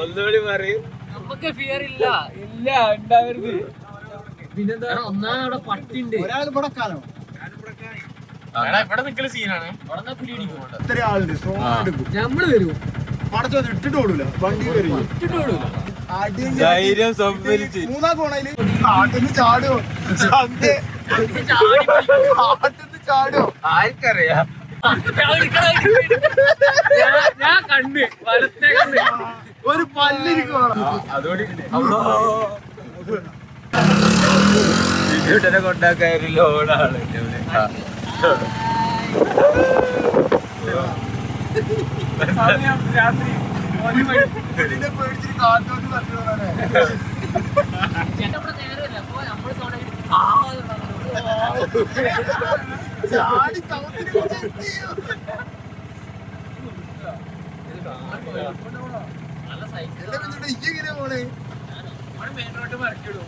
ഒന്നുകൂടി പറയും. നമുക്ക് ഫിയർ ഇല്ല. ഇല്ല, ഉണ്ടാവരുത്. പിന്നെന്താ ഒന്നാമത് അവിടെ പട്ടിണ്ട്. ഒരാൾ മുടക്കാനോ ഇവിടെ നിൽക്കുന്ന സീനാണ്. ഇത്ര ആളുണ്ട് നമ്മള് വരും. പടച്ചോ ഇട്ടിട്ട് ഓടൂല വണ്ടി വരും ഇട്ടിട്ട് ഓടൂല. ധൈര്യം സംഭരിച്ച് മൂന്നാം കോണയില് കാട്ടിന്ന് ചാടുവോ കാട്ടിന്ന് ചാടുവോ ആർക്കറിയാം. ഞാൻ കണ്ട് വലത്തെ കണ്ട് ഒരു പല്ലിരിക്കും അതോടെ വീട്ടിനെ കൊണ്ടാക്കാൻ ഒരു ലോഡാണ്. രാത്രി പേടിച്ചിട്ട് കാട്ടോട്ട് തട്ടുകളാണ് നേരമല്ല. അപ്പൊ നമ്മള് ചാടി കവത്തിന് നല്ല സൈക്കിൾ ഇങ്ങനെ പോണേ മെയിൻ റോഡ് മറക്കിടും.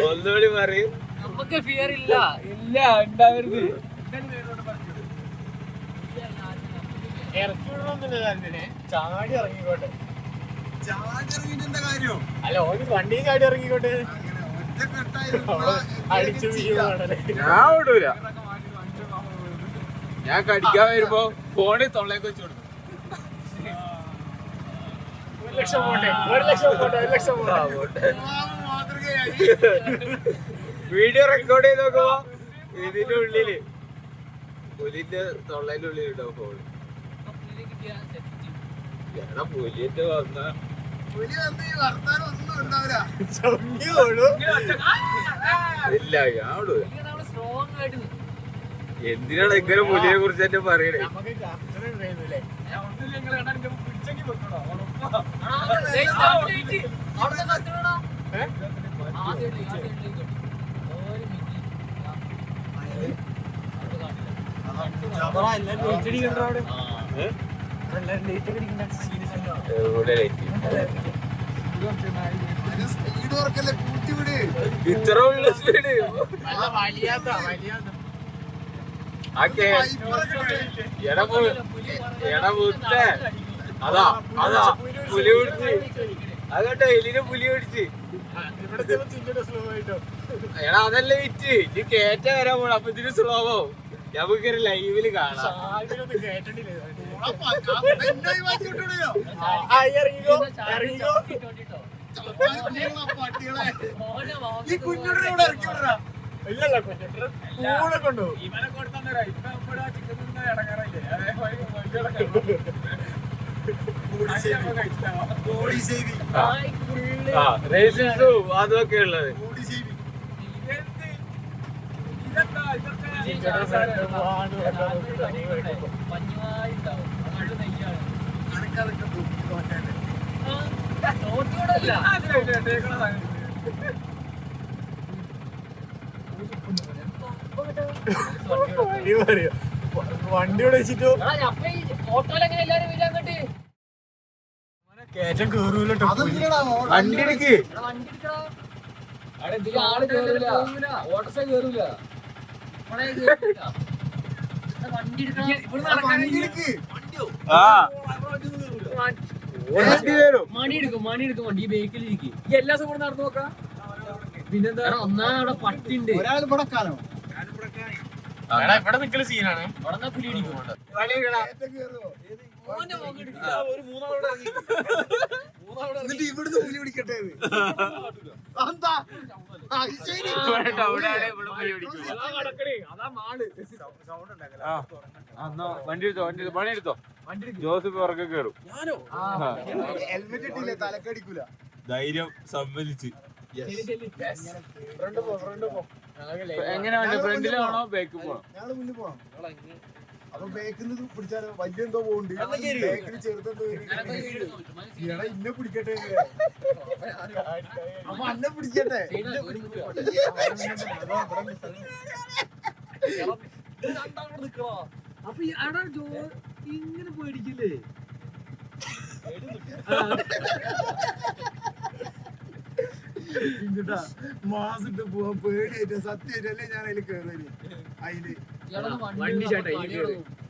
ഒന്നുകൂടി പറയും. നമുക്ക് ഫിയർ ഇല്ല. ഇല്ല, ഉണ്ടാവരുത്. ചാടി ഇറങ്ങിക്കോട്ടെ ചാടി ഇറങ്ങിട്ട് എന്താ കാര്യം അല്ല, ഓന് വണ്ടിയും ചാടി ഇറങ്ങിക്കോട്ടെ. അടിച്ചു ഞാൻ വിടൂല. ഞാൻ കടിക്കാൻ വരുമ്പോ ഫോണിൽ തൊള്ളേക്ക് വെച്ച് കൊടുക്കും. 1 ലക്ഷം പോട്ടെ 1 ലക്ഷം പോട്ടെ 1 ലക്ഷം പോട്ടെ വീഡിയോ റെക്കോർഡ് ചെയ്ത് നോക്കുമ്പോ ഇതിന്റെ ഉള്ളില് പുലിന്റെ തൊള്ളേന്റെ ഉള്ളിൽ ഉണ്ടാവും ഫോൺ. എടാ, പുലിന്റെ വന്ന പുലി വന്ന് ഈ വർത്താനം ഒന്നും ഉണ്ടാവില്ല ഇല്ല, ഞാൻ വിടൂല. സ്ട്രോങ് ആയിട്ട് എന്തിനാണ് ഇങ്ങനെ പുലിയെ കുറിച്ച് എന്നെ പറയണേ? സ്പീഡ് വർക്കല്ലേ കൂട്ടിവിട് ഇത്ര ഉള്ള സ്പീഡ് അതാ അതാ പുലി പിടിച്ച് അതോട്ടെ എലിനെ പുലി പിടിച്ച്. എടാ, അതല്ലേ വിറ്റ് ഇത് കേറ്റ വരാൻ പോണ. അപ്പൊ ഇതിന് സ്ലോവോ നമുക്കൊരു ലൈവില് കാണാം. ഈ കുഞ്ഞുടെ ഇവിടെ ഇറക്കി വിടറാ ഇല്ലല്ല, കൂടെ കൊണ്ടുപോകും. ഇവനെ കൊടുത്തന്നേരാ. ഇപ്പൊ ചിക്കൻ നിന്ന് ഇടങ്ങാറില്ലേ? അതൊക്കെ ഉള്ളത്. വണ്ടിയോടെ വെച്ചിട്ടോ ഓട്ടോയിലെങ്ങനെ എല്ലാരും വരിക അങ്ങോട്ട്? കേറ്റം കേറൂലോ വണ്ടി എടുക്ക്. വണ്ടി എടുക്കണോ? ആള് കേറൂല, ഓട്ടോസ കേറൂല. വണ്ടി എടുക്കണം. മണി എടുക്കും വണ്ടി ബേക്കിൽ ഇരിക്കും. എല്ലാ ദിവസവും കൂടെ നടന്നു നോക്കാം. പിന്നെന്താ ഒന്നാമത് അവിടെ പട്ടിണ്ട്. ഒരാൾ മുടക്കാനോ ഇവിടെ നിൽക്കുന്ന സീനാണ്. അവിടെ പുലി ഇടിക്കും. എന്നിട്ട് ഇവിടുന്ന് പുലി പിടിക്കട്ടെ വണ്ടി എടുത്തോ. ജോസഫ് ഉറക്കെ കയറും. ഹെൽമെറ്റ് ഇട്ടില്ലേ തലക്കടിക്കൂല. ധൈര്യം സമ്മതിച്ച്. എങ്ങനെ ഫ്രണ്ടിലാണോ ബാക്ക് പോണോ? ഞങ്ങള് മുന്നിൽ പോണം. അപ്പൊ ബേക്കിൽ പിടിച്ചാലോ വലിയ എന്തോ പോകണ്ട്. ബേക്കിൽ ചെറുതെന്തോ ഇന്നെ പിടിക്കട്ടെ. അപ്പൊ അന്നെ പിടിക്കട്ടെ. അപ്പൊ ഇങ്ങനെ പേടിക്കില്ലേ? മാസിട്ട് പോവാൻ പേടിയായിട്ട് സത്യമായിട്ടല്ലേ ഞാൻ അതിൽ കേറി അതില് വണ്ടി ചേട്ടാ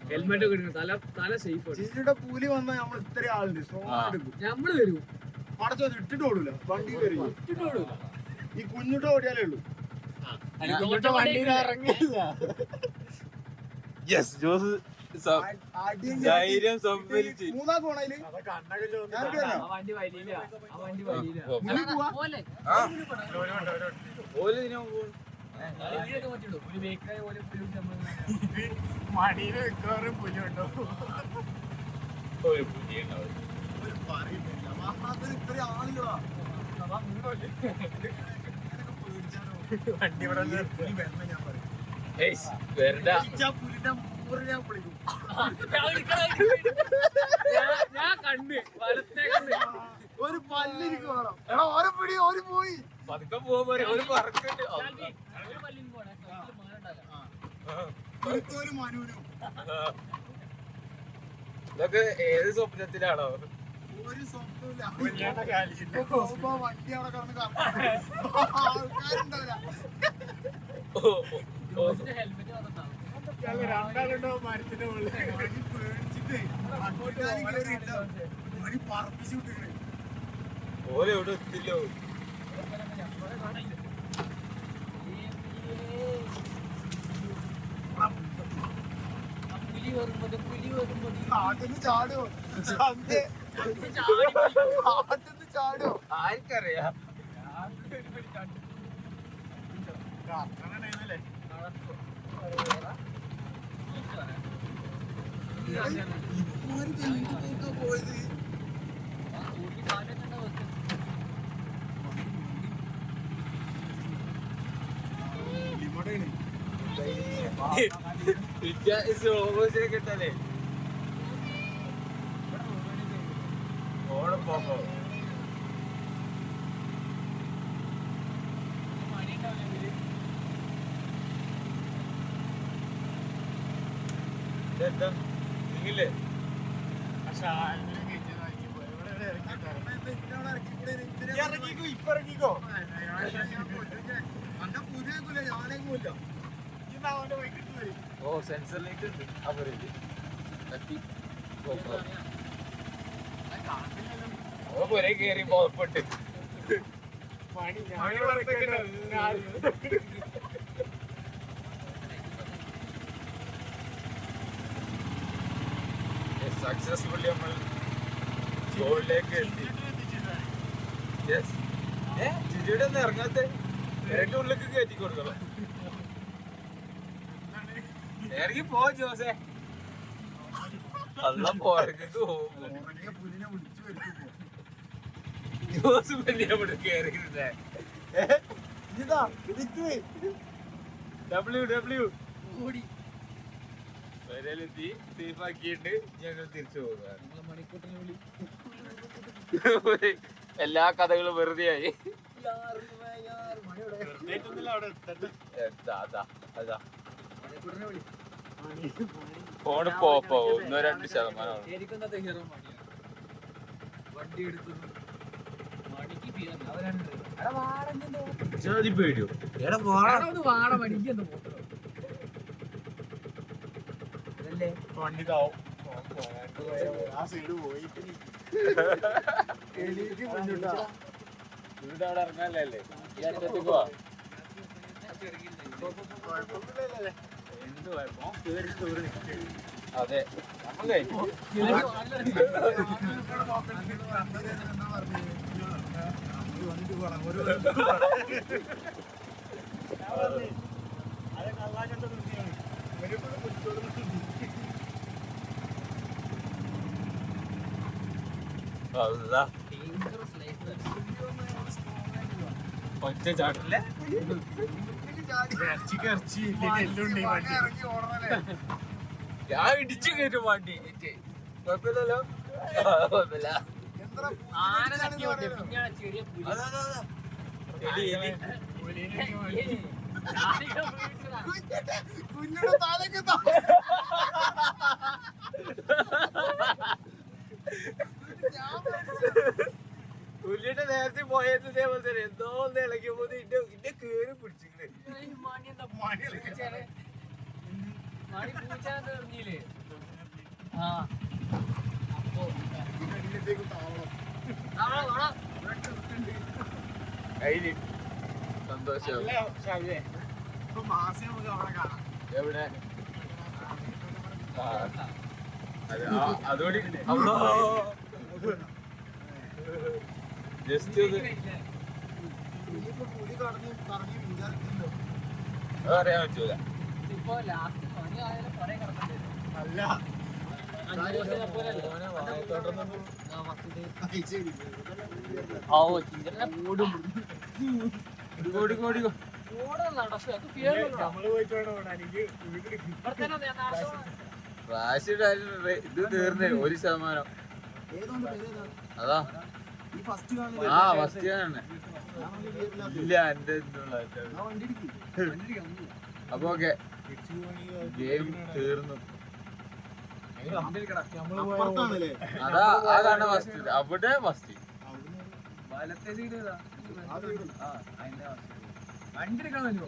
ഹെൽമെറ്റ് ഒക്കെ ഇടുന്നു. തല സേഫ് ആണ്. ചിരിയുടെ പൂലി വന്നാൽ നമ്മൾ ഇത്ര ആളുണ്ട് സ്ട്രോങ് എടുക്കും. നമ്മള് വരും പടച്ചോ ഇട്ടിട്ട് ഓടൂല വണ്ടി കയറി ഈ കുഞ്ഞിട്ട് ഓടിയാലേ ഉള്ളൂ. വണ്ടിയിൽ ഇറങ്ങിയില്ല. യെസ് ജോസ് ധൈര്യം സംഭരിച്ച് മൂന്നാക്ക് പോണതില് വണ്ടി വലിയില്ല. ആ വണ്ടി വലിയില്ല. ഓല് ഇതിനു പോകും. ഒരു ബേക്കറായ പോലെ മടിയിൽ വെക്കാറും പുലിയുണ്ടോ ഒരു പുതിയുണ്ടാവും. ഇത്ര ആളുകളാ വണ്ടി ഇവിടെ പുലി വരണം. ഞാൻ പറയും വരണ്ട പുലിന്റെ മൂറ് ഞാൻ വിളിക്കും. ഞാൻ കണ്ട് വലത്തെ കണ്ട് ഒരു പല്ലിരിക്കും വേണം. എടാ ഓരോ പിടി ഓര് പോയി പതുക്കെ പോകുമ്പോ ഒരു പറക്കുണ്ട്. ഒരു പല്ലിന് പോണേ ഒരു മനുവിനും ഇതൊക്കെ ഏത് സ്വപ്നത്തിലാണോ? ഒരു സ്വപ്നമില്ല. പോകുമ്പോ വണ്ടി അവിടെ കിടന്ന് ആൾക്കാരുണ്ടാവില്ല. ഹെൽമെറ്റ് വന്നിട്ടാവും. രണ്ടാളുണ്ടോ മരത്തിന്റെ മുകളിൽ പേടിച്ചിട്ട് മണി പറപ്പിച്ചു വിട്ടിട്ട് ഓല് എവിടെ എത്തില്ലോ. പുലി വരുമ്പോ കാട്ടിന്ന് ചാടോ കാട്ടിന്ന് ചാടോ ആർക്കറിയാം. പോയത് ഓപ്പോസിറ്റ് കിട്ടല്ലേ ഓണം പോകോ. ഇതെന്താ നിങ്ങില്ലേ? ഇറങ്ങിക്കോ ഇപ്പൊ ഇറങ്ങിക്കോ. അന്റെ പുതിയ ഞാനേക്കുമില്ല. അവന്റെ വൈകിട്ട് വരും. ഓ സെൻസർ ലൈറ്റ് ഉണ്ട്. അവരില് തട്ടി പുര കേറി പോകപ്പെട്ട് മണി സക്സസ്ഫുള്ളി നമ്മൾ ഗോളിലേക്ക് എത്തി. ചിരിയുടെ ഒന്നും ഇറങ്ങാത്ത ഇറങ്ങി ഉള്ളിലേക്ക് കയറ്റി കൊടുക്കണം. ഇറങ്ങി പോ ജോസേ. അല്ല പുറകേക്ക് പോകുമ്പോ പുലിനെ വിളിച്ചു വരുത്തുമ്പോ ജോസ് വലിയ അവിടെ കയറിയിരുന്നേ. ഇതാ നിക്ക് ഡബ്ല്യു ഓടി വരലെത്തി സേഫാക്കിയിട്ട് ഞങ്ങൾ തിരിച്ചു പോകുക. മണിക്കൂട്ടിനെ വിളി എല്ലാ കഥകളും വെറുതെ ആയി. അതാ മണിക്കൂട്ടിനെ വിളി. ഫോണ് പോപ്പോ 1-2% ശരിക്കും ഹീറോ മണിയാണ്. വണ്ടി എടുത്തു മണിക്ക് ചാതി പേടിയോ വാട മണിക്ക് എന്താ വണ്ടി താവും ആ സൈഡ് പോയിട്ട് എണീറ്റ് മുന്നോട്ടാ. ഇവിടെ അവിടെ ഇറങ്ങാനല്ലേ ഈ അറ്റത്തേക്ക് പോവാ. കുഴപ്പമൊന്നുമില്ലല്ലേ? എന്ത് കുഴപ്പം കേറി ദൂരെ നിൽക്കും. അതെ നമ്മളേ ഒറ്റ ചാട്ടില്ല. ഞാൻ ഇടിച്ചു കയറ്റും വണ്ടി. കുഴപ്പമില്ലല്ലോ. കുഴപ്പമില്ല. ചെറിയ പുലി അതാ എലി എലി കുഞ്ഞിയുടെ താലേക്ക് പുല്ലിന്റെ നേരത്തെ പോയത് ഇതേപോലെ തന്നെ എന്തോ ഒന്ന് ഇളകിയപ്പോ ഇന്റെ കേറി പിടിച്ചിട്ട് മണി പൂച്ചാന്ന് പറഞ്ഞില്ലേ ഇതിനടിയിലേക്ക് താവളം. കയ്യില് സന്തോഷം. ഇപ്പൊ മാസം നമുക്ക് അവിടെ കാണാം. എവിടെ അതോടി ജസ്റ്റ് ഇനിയിപ്പോ പുലി കറങ്ങി വിചാരിക്കില്ലോ. അതറിയാൻ പറ്റൂല. ഇപ്പൊ ലാസ്റ്റ് പണി ആയാലും കുറെ കിടക്കേണ്ടി വരും. അല്ല നമ്മള് പോയിട്ട് വേണം ഓടാൻ. എനിക്ക് ഇത് തീർന്നേ 1%. ഏതോണ്ട് പേരേതാ? അതാ ഈ ഫസ്റ്റ് കാണുന്നത്. ആ ഫസ്റ്റ് തന്നെ ഇല്ല എന്റെ വണ്ടി ഇടിക്കും. അപ്പൊ ഓക്കെ ഗെയിം തീർന്നു. അപ്പുറത്താണല്ലേ? അതാ ആ കാണ ഫസ്റ്റ് അവിടെ ഫസ്റ്റ് വലത്തെ സൈഡ് ആ വീട്. വണ്ടി എടുക്കാൻ പറ്റുമോ?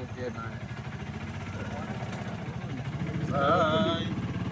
ഓക്കെ